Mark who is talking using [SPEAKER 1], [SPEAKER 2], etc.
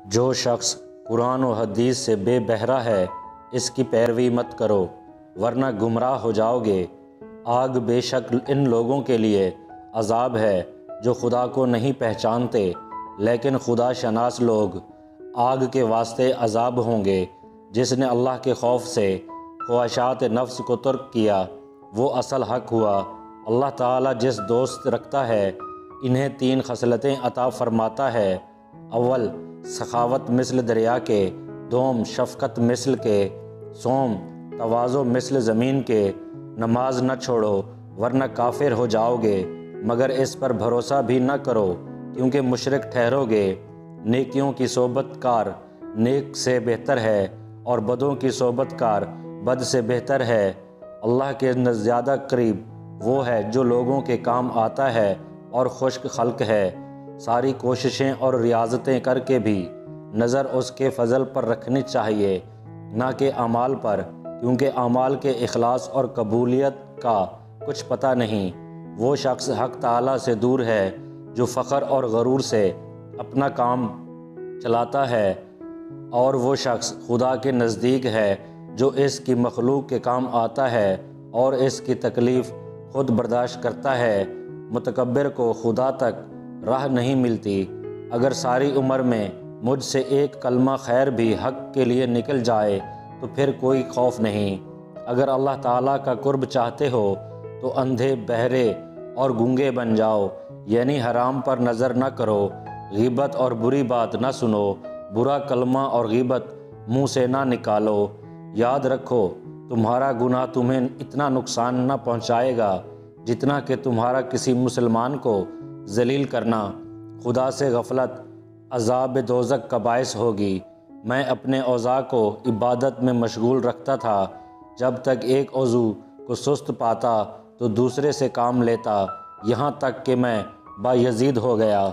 [SPEAKER 1] جو شخص قرآن و حدیث سے بے بہرا ہے اس کی پیروی مت کرو ورنہ گمراہ ہو جاؤ گے۔ آگ بے شک ان لوگوں کے لیے عذاب ہے جو خدا کو نہیں پہچانتے، لیکن خدا شناس لوگ آگ کے واسطے عذاب ہوں گے۔ جس نے اللہ کے خوف سے خواہشات نفس کو ترک کیا وہ اصل حق ہوا۔ اللہ تعالیٰ جس دوست رکھتا ہے انہیں 3 خصلتیں عطا فرماتا ہے۔ اول، سخاوت مثل دریا کے، دوم، شفقت مثل کے، سوم، تواضع مثل زمین کے۔ نماز نہ چھوڑو ورنہ کافر ہو جاؤ گے، مگر اس پر بھروسہ بھی نہ کرو کیونکہ مشرک ٹھہرو گے۔ نیکیوں کی صحبت کار نیک سے بہتر ہے اور بدوں کی صحبت کار بد سے بہتر ہے۔ اللہ کے زیادہ قریب وہ ہے جو لوگوں کے کام آتا ہے اور خشک خلق ہے۔ ساری کوششیں اور ریاضتیں کر کے بھی نظر اس کے فضل پر رکھنی چاہیے نہ کہ اعمال پر، کیونکہ اعمال کے اخلاص اور قبولیت کا کچھ پتہ نہیں۔ وہ شخص حق تعالیٰ سے دور ہے جو فخر اور غرور سے اپنا کام چلاتا ہے، اور وہ شخص خدا کے نزدیک ہے جو اس کی مخلوق کے کام آتا ہے اور اس کی تکلیف خود برداشت کرتا ہے۔ متکبر کو خدا تک راہ نہیں ملتی۔ اگر ساری عمر میں مجھ سے ایک کلمہ خیر بھی حق کے لیے نکل جائے تو پھر کوئی خوف نہیں۔ اگر اللہ تعالیٰ کا قرب چاہتے ہو تو اندھے، بہرے اور گونگے بن جاؤ، یعنی حرام پر نظر نہ کرو، غیبت اور بری بات نہ سنو، برا کلمہ اور غیبت منہ سے نہ نکالو۔ یاد رکھو تمہارا گناہ تمہیں اتنا نقصان نہ پہنچائے گا جتنا کہ تمہارا کسی مسلمان کو ذلیل کرنا۔ خدا سے غفلت عذاب دوزخ کا باعث ہوگی۔ میں اپنے اعضاء کو عبادت میں مشغول رکھتا تھا، جب تک ایک عضو کو سست پاتا تو دوسرے سے کام لیتا، یہاں تک کہ میں بایزید ہو گیا۔